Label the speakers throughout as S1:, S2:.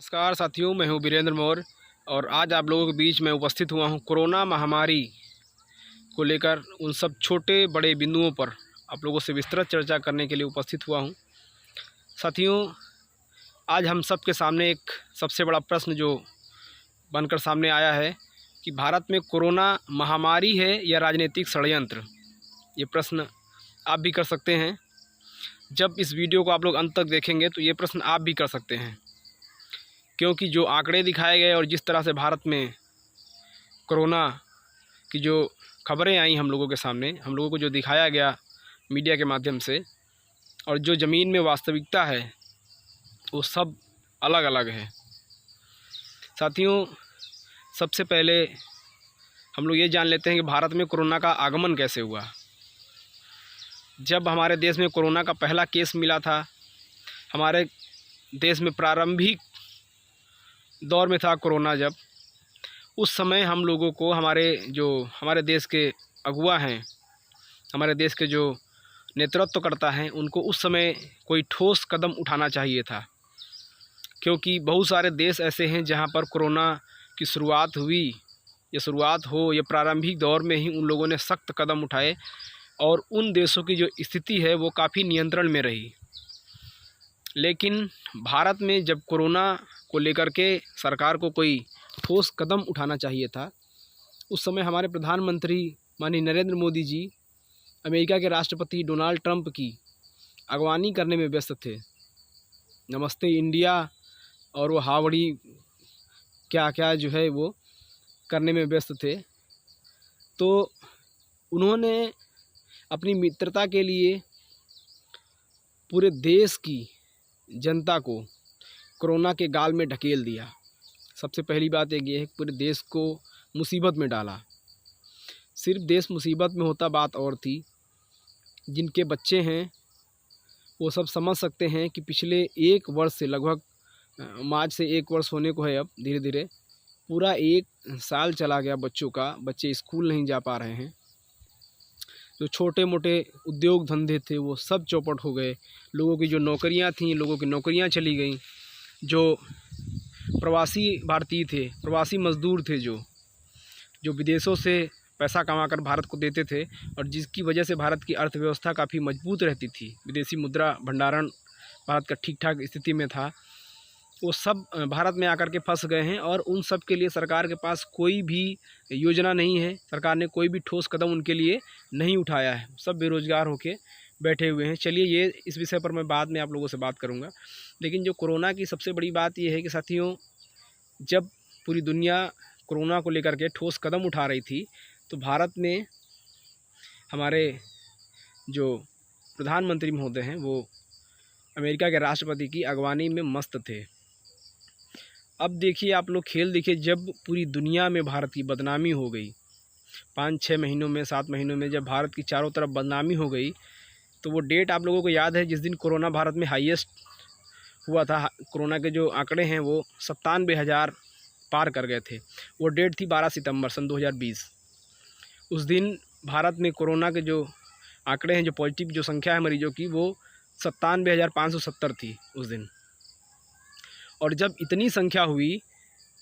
S1: नमस्कार साथियों, मैं हूं वीरेंद्र मौर्य और आज आप लोगों के बीच में उपस्थित हुआ हूं कोरोना महामारी को लेकर उन सब छोटे बड़े बिंदुओं पर आप लोगों से विस्तृत चर्चा करने के लिए उपस्थित हुआ हूं। साथियों, आज हम सब के सामने एक सबसे बड़ा प्रश्न जो बनकर सामने आया है कि भारत में कोरोना महामारी है या राजनीतिक षड्यंत्र। ये प्रश्न आप भी कर सकते हैं। जब इस वीडियो को आप लोग अंत तक देखेंगे तो ये प्रश्न आप भी कर सकते हैं, क्योंकि जो आंकड़े दिखाए गए और जिस तरह से भारत में कोरोना की जो खबरें आई हम लोगों के सामने, हम लोगों को जो दिखाया गया मीडिया के माध्यम से, और जो ज़मीन में वास्तविकता है वो सब अलग अलग है। साथियों, सबसे पहले हम लोग ये जान लेते हैं कि भारत में कोरोना का आगमन कैसे हुआ। जब हमारे देश में कोरोना का पहला केस मिला था, हमारे देश में प्रारंभिक दौर में था कोरोना, जब उस समय हम लोगों को हमारे देश के अगुआ हैं, हमारे देश के जो नेतृत्व करता हैं, उनको उस समय कोई ठोस कदम उठाना चाहिए था, क्योंकि बहुत सारे देश ऐसे हैं जहां पर कोरोना की शुरुआत हुई या प्रारंभिक दौर में ही उन लोगों ने सख्त कदम उठाए और उन देशों की जो स्थिति है वो काफ़ी नियंत्रण में रही। लेकिन भारत में जब कोरोना को लेकर के सरकार को कोई ठोस कदम उठाना चाहिए था, उस समय हमारे प्रधानमंत्री माननीय नरेंद्र मोदी जी अमेरिका के राष्ट्रपति डोनाल्ड ट्रंप की अगवानी करने में व्यस्त थे। नमस्ते इंडिया और वो हावड़ी क्या क्या जो है वो करने में व्यस्त थे। तो उन्होंने अपनी मित्रता के लिए पूरे देश की जनता को कोरोना के गाल में ढकेल दिया। सबसे पहली बात ये है कि पूरे देश को मुसीबत में डाला। सिर्फ देश मुसीबत में होता बात और थी। जिनके बच्चे हैं वो सब समझ सकते हैं कि पिछले एक वर्ष से, लगभग मार्च से 1 वर्ष होने को है, अब धीरे धीरे पूरा 1 साल चला गया बच्चों का। बच्चे स्कूल नहीं जा पा रहे हैं। जो छोटे मोटे उद्योग धंधे थे वो सब चौपट हो गए। लोगों की जो नौकरियां थीं, लोगों की नौकरियां चली गईं। जो प्रवासी भारतीय थे, प्रवासी मज़दूर थे, जो विदेशों से पैसा कमाकर भारत को देते थे और जिसकी वजह से भारत की अर्थव्यवस्था काफ़ी मजबूत रहती थी, विदेशी मुद्रा भंडारण भारत का ठीक ठाक स्थिति में था, वो सब भारत में आकर के फंस गए हैं। और उन सब के लिए सरकार के पास कोई भी योजना नहीं है। सरकार ने कोई भी ठोस कदम उनके लिए नहीं उठाया है। सब बेरोज़गार होके बैठे हुए हैं। चलिए, इस विषय पर मैं बाद में आप लोगों से बात करूंगा। लेकिन जो कोरोना की सबसे बड़ी बात ये है कि साथियों, जब पूरी दुनिया कोरोना को लेकर के ठोस कदम उठा रही थी तो भारत में हमारे जो प्रधानमंत्री महोदय हैं वो अमेरिका के राष्ट्रपति की अगवानी में मस्त थे। अब देखिए, आप लोग खेल देखिए, जब पूरी दुनिया में भारत की बदनामी हो गई, 5-6 महीनों में, 7 महीनों में जब भारत की चारों तरफ बदनामी हो गई, तो वो डेट आप लोगों को याद है जिस दिन कोरोना भारत में हाईएस्ट हुआ था। कोरोना के जो आंकड़े हैं वो 97,000 पार कर गए थे। वो डेट थी 12 सितंबर सन 2020। उस दिन भारत में कोरोना के जो आंकड़े हैं, जो पॉजिटिव जो संख्या है मरीजों की, वो 97,570 थी उस दिन। और जब इतनी संख्या हुई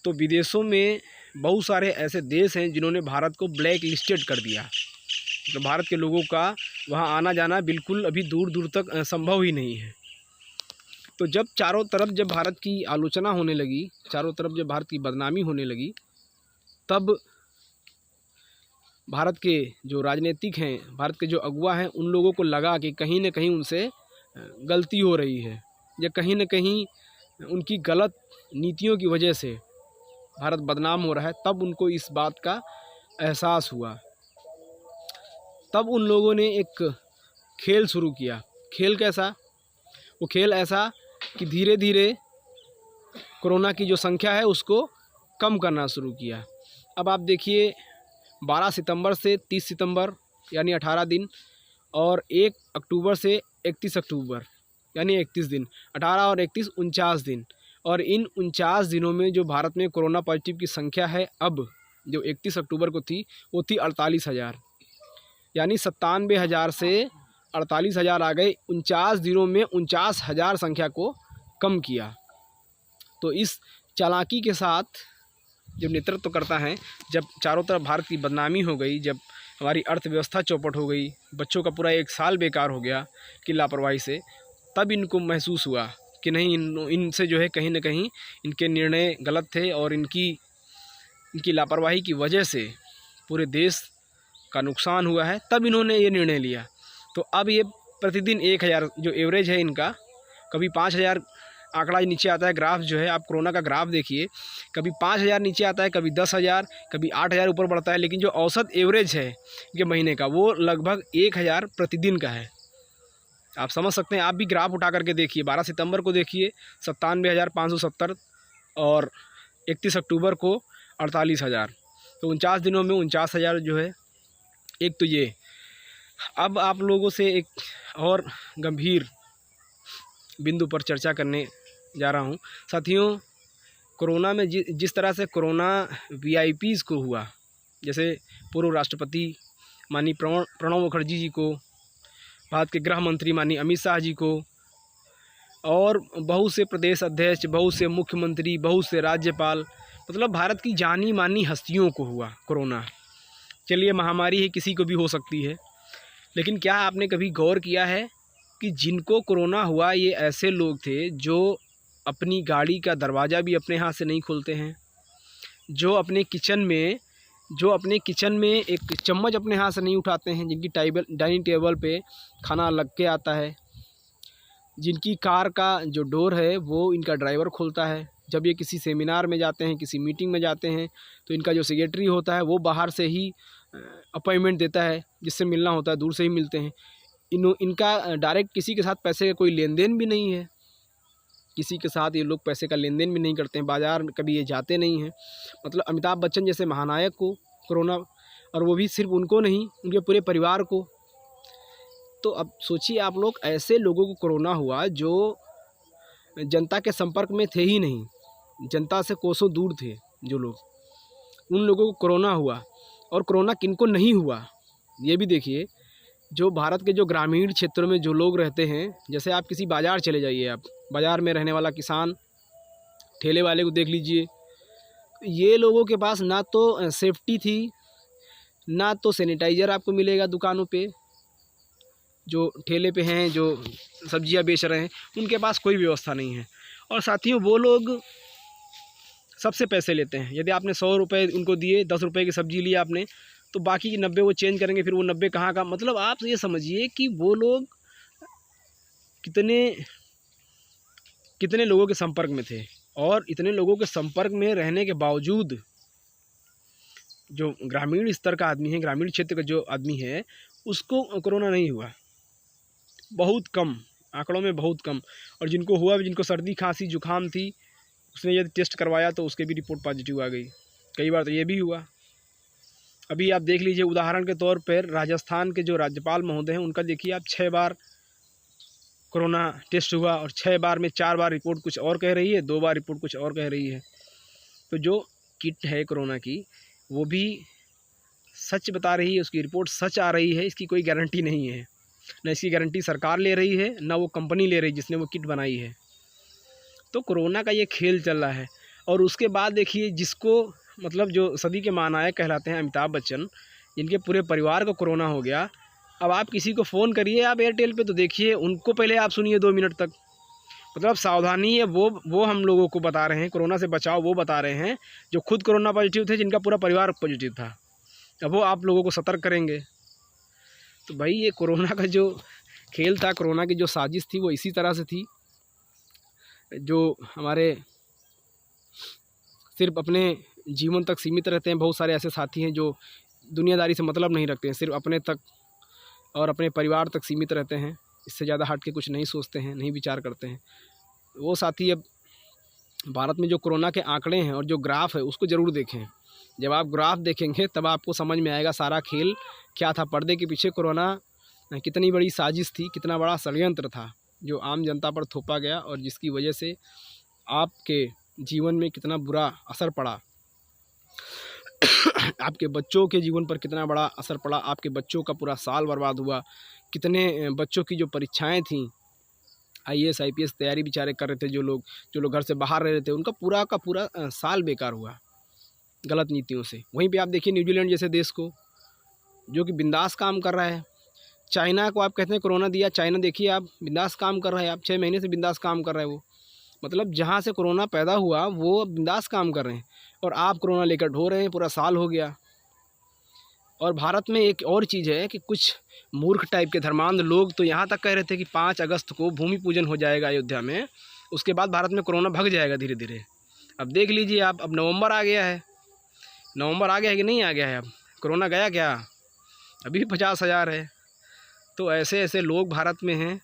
S1: तो विदेशों में बहुत सारे ऐसे देश हैं जिन्होंने भारत को ब्लैक लिस्टेड कर दिया। तो भारत के लोगों का वहाँ आना जाना बिल्कुल अभी दूर दूर तक संभव ही नहीं है। तो जब चारों तरफ जब भारत की आलोचना होने लगी, चारों तरफ जब भारत की बदनामी होने लगी, तब भारत के जो राजनीतिक हैं, भारत के जो अगुआ हैं, उन लोगों को लगा कि कहीं न कहीं उनसे गलती हो रही है या कहीं न कहीं उनकी गलत नीतियों की वजह से भारत बदनाम हो रहा है। तब उनको इस बात का एहसास हुआ। तब उन लोगों ने एक खेल शुरू किया। खेल कैसा? वो खेल ऐसा कि धीरे धीरे कोरोना की जो संख्या है उसको कम करना शुरू किया। अब आप देखिए, 12 सितंबर से 30 सितंबर यानी 18 दिन, और 1 अक्टूबर से 31 अक्टूबर यानी 31 दिन, 18 और 31 49 दिन। और इन 49 दिनों में जो भारत में कोरोना पॉजिटिव की संख्या है, अब जो 31 अक्टूबर को थी वो थी 48,000, यानी 97,000 से 48,000 आ गए। 49 दिनों में 49,000 संख्या को कम किया। तो इस चालाकी के साथ जब नेतृत्व करता है, जब चारों तरफ भारत की बदनामी हो गई, जब हमारी अर्थव्यवस्था चौपट हो गई, बच्चों का पूरा 1 साल बेकार हो गया कि लापरवाही से, तब इनको महसूस हुआ कि नहीं, इनसे जो है कहीं ना कहीं इनके निर्णय गलत थे और इनकी लापरवाही की वजह से पूरे देश का नुकसान हुआ है। तब इन्होंने ये निर्णय लिया। तो अब ये प्रतिदिन 1000 जो एवरेज है इनका, कभी 5000 आंकड़ा नीचे आता है। ग्राफ जो है, आप कोरोना का ग्राफ देखिए, कभी 5000 नीचे आता है, कभी 10,000, कभी 8,000 ऊपर बढ़ता है, लेकिन जो औसत एवरेज है इनके महीने का वो लगभग 1000 प्रतिदिन का है। आप समझ सकते हैं। आप भी ग्राफ उठा करके देखिए। 12 सितंबर को देखिए 97,570 और 31 अक्टूबर को 48,000। तो 49 दिनों में 49,000 जो है। एक तो ये। अब आप लोगों से एक और गंभीर बिंदु पर चर्चा करने जा रहा हूँ। साथियों, कोरोना में जिस तरह से कोरोना वीआईपीज़ को हुआ, जैसे पूर्व राष्ट्रपति माननीय प्रणब मुखर्जी जी को, भारत के गृह मंत्री माननीय अमित शाह जी को, और बहुत से प्रदेश अध्यक्ष, बहुत से मुख्यमंत्री, बहुत से राज्यपाल, मतलब भारत की जानी मानी हस्तियों को हुआ कोरोना। चलिए, महामारी है, किसी को भी हो सकती है, लेकिन क्या आपने कभी गौर किया है कि जिनको कोरोना हुआ ये ऐसे लोग थे जो अपनी गाड़ी का दरवाज़ा भी अपने हाथ से नहीं खोलते हैं, जो अपने किचन में एक चम्मच अपने हाथ से नहीं उठाते हैं, जिनकी डाइनिंग टेबल पे खाना लग के आता है, जिनकी कार का जो डोर है वो इनका ड्राइवर खोलता है। जब ये किसी सेमिनार में जाते हैं, किसी मीटिंग में जाते हैं, तो इनका जो सेक्रेटरी होता है वो बाहर से ही अपॉइंटमेंट देता है, जिससे मिलना होता है दूर से ही मिलते हैं। इनका डायरेक्ट किसी के साथ पैसे का कोई लेन देन भी नहीं है, किसी के साथ ये लोग पैसे का लेन देन भी नहीं करते हैं, बाज़ार में कभी ये जाते नहीं हैं। मतलब अमिताभ बच्चन जैसे महानायक को कोरोना, और वो भी सिर्फ उनको नहीं, उनके पूरे परिवार को। तो अब सोचिए आप लोग, ऐसे लोगों को कोरोना हुआ जो जनता के संपर्क में थे ही नहीं, जनता से कोसों दूर थे जो लोग, उन लोगों को कोरोना हुआ। और कोरोना किनको नहीं हुआ ये भी देखिए। जो भारत के जो ग्रामीण क्षेत्रों में जो लोग रहते हैं, जैसे आप किसी बाज़ार चले जाइए, आप बाज़ार में रहने वाला किसान, ठेले वाले को देख लीजिए, ये लोगों के पास ना तो सेफ्टी थी, ना तो सैनिटाइज़र आपको मिलेगा दुकानों पे। जो ठेले पे हैं, जो सब्जियां बेच रहे हैं, उनके पास कोई व्यवस्था नहीं है। और साथियों, वो लोग सबसे पैसे लेते हैं। यदि आपने 100 रुपये उनको दिए, 10 रुपये की सब्ज़ी ली आपने, तो बाकी की 90 वो चेंज करेंगे। फिर वो 90 कहाँ का, मतलब आप ये समझिए कि वो लोग कितने लोगों के संपर्क में थे। और इतने लोगों के संपर्क में रहने के बावजूद जो ग्रामीण स्तर का आदमी है, ग्रामीण क्षेत्र का जो आदमी है, उसको कोरोना नहीं हुआ। बहुत कम, आंकड़ों में बहुत कम। और जिनको हुआ, जिनको सर्दी खांसी जुकाम थी, उसने यदि टेस्ट करवाया तो उसके भी रिपोर्ट पॉजिटिव आ गई। कई बार तो ये भी हुआ। अभी आप देख लीजिए, उदाहरण के तौर पर राजस्थान के जो राज्यपाल महोदय हैं, उनका देखिए आप 6 बार कोरोना टेस्ट हुआ, और 6 बार में 4 बार रिपोर्ट कुछ और कह रही है, 2 बार रिपोर्ट कुछ और कह रही है। तो जो किट है कोरोना की, वो भी सच बता रही है, उसकी रिपोर्ट सच आ रही है, इसकी कोई गारंटी नहीं है। न इसकी गारंटी सरकार ले रही है, ना वो कंपनी ले रही जिसने वो किट बनाई है। तो कोरोना का ये खेल चल रहा है। और उसके बाद देखिए, जिसको मतलब जो सदी के महानायक कहलाते हैं अमिताभ बच्चन, जिनके पूरे परिवार को कोरोना हो गया, अब आप किसी को फ़ोन करिए आप एयरटेल पे, तो देखिए उनको पहले आप सुनिए 2 मिनट तक। मतलब सावधानी है वो हम लोगों को बता रहे हैं, कोरोना से बचाओ वो बता रहे हैं, जो खुद कोरोना पॉजिटिव थे, जिनका पूरा परिवार पॉजिटिव था। अब वो आप लोगों को सतर्क करेंगे। तो भाई, ये कोरोना का जो खेल था, कोरोना की जो साजिश थी, वो इसी तरह से थी। जो हमारे सिर्फ अपने जीवन तक सीमित रहते हैं, बहुत सारे ऐसे साथी हैं जो दुनियादारी से मतलब नहीं रखते हैं, सिर्फ अपने तक और अपने परिवार तक सीमित रहते हैं, इससे ज़्यादा हट के कुछ नहीं सोचते हैं, नहीं विचार करते हैं। वो साथी अब भारत में जो कोरोना के आंकड़े हैं और जो ग्राफ है, उसको ज़रूर देखें। जब आप ग्राफ देखेंगे तब आपको समझ में आएगा सारा खेल क्या था, पर्दे के पीछे कोरोना कितनी बड़ी साजिश थी, कितना बड़ा षड्यंत्र था जो आम जनता पर थोपा गया, और जिसकी वजह से आपके जीवन में कितना बुरा असर पड़ा, आपके बच्चों के जीवन पर कितना बड़ा असर पड़ा, आपके बच्चों का पूरा साल बर्बाद हुआ, कितने बच्चों की जो परीक्षाएं थीं IAS IPS तैयारी बेचारे कर रहे थे, जो लोग घर से बाहर रह रहे थे, उनका पूरा का पूरा साल बेकार हुआ गलत नीतियों से। वहीं पे आप देखिए न्यूजीलैंड जैसे देश को, जो कि बिंदास काम कर रहा है। चाइना को आप कहते हैं कोरोना दिया, चाइना देखिए आप बिंदास काम कर रहा है, आप 6 महीने से बिंदास काम कर रहे हैं वो। मतलब जहाँ से कोरोना पैदा हुआ वो बिंदास काम कर रहे हैं, और आप कोरोना लेकर ढो रहे हैं, पूरा साल हो गया। और भारत में एक और चीज़ है कि कुछ मूर्ख टाइप के धर्मांध लोग तो यहाँ तक कह रहे थे कि 5 अगस्त को भूमि पूजन हो जाएगा अयोध्या में, उसके बाद भारत में कोरोना भग जाएगा धीरे धीरे। अब देख लीजिए आप, अब नवंबर आ गया है, नवंबर आ गया है कि नहीं आ गया है? अब कोरोना गया क्या? अभी भी 50,000 है। तो ऐसे ऐसे लोग भारत में हैं,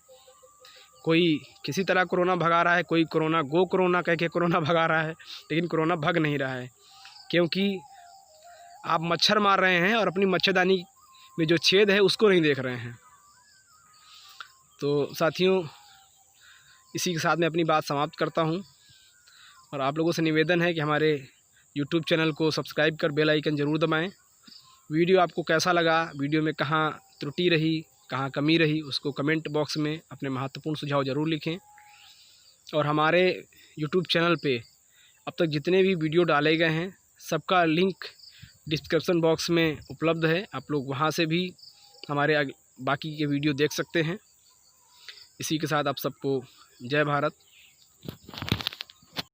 S1: कोई किसी तरह कोरोना भगा रहा है, कोई कोरोना कह के कोरोना भगा रहा है, लेकिन कोरोना भग नहीं रहा है, क्योंकि आप मच्छर मार रहे हैं और अपनी मच्छरदानी में जो छेद है उसको नहीं देख रहे हैं। तो साथियों, इसी के साथ मैं अपनी बात समाप्त करता हूं, और आप लोगों से निवेदन है कि हमारे YouTube चैनल को सब्सक्राइब कर बेल आइकन ज़रूर दबाएं। वीडियो आपको कैसा लगा, वीडियो में कहाँ त्रुटि रही, कहाँ कमी रही, उसको कमेंट बॉक्स में अपने महत्वपूर्ण सुझाव ज़रूर लिखें। और हमारे YouTube चैनल पे अब तक जितने भी वीडियो डाले गए हैं सबका लिंक डिस्क्रिप्शन बॉक्स में उपलब्ध है, आप लोग वहां से भी हमारे बाकी के वीडियो देख सकते हैं। इसी के साथ आप सबको जय भारत।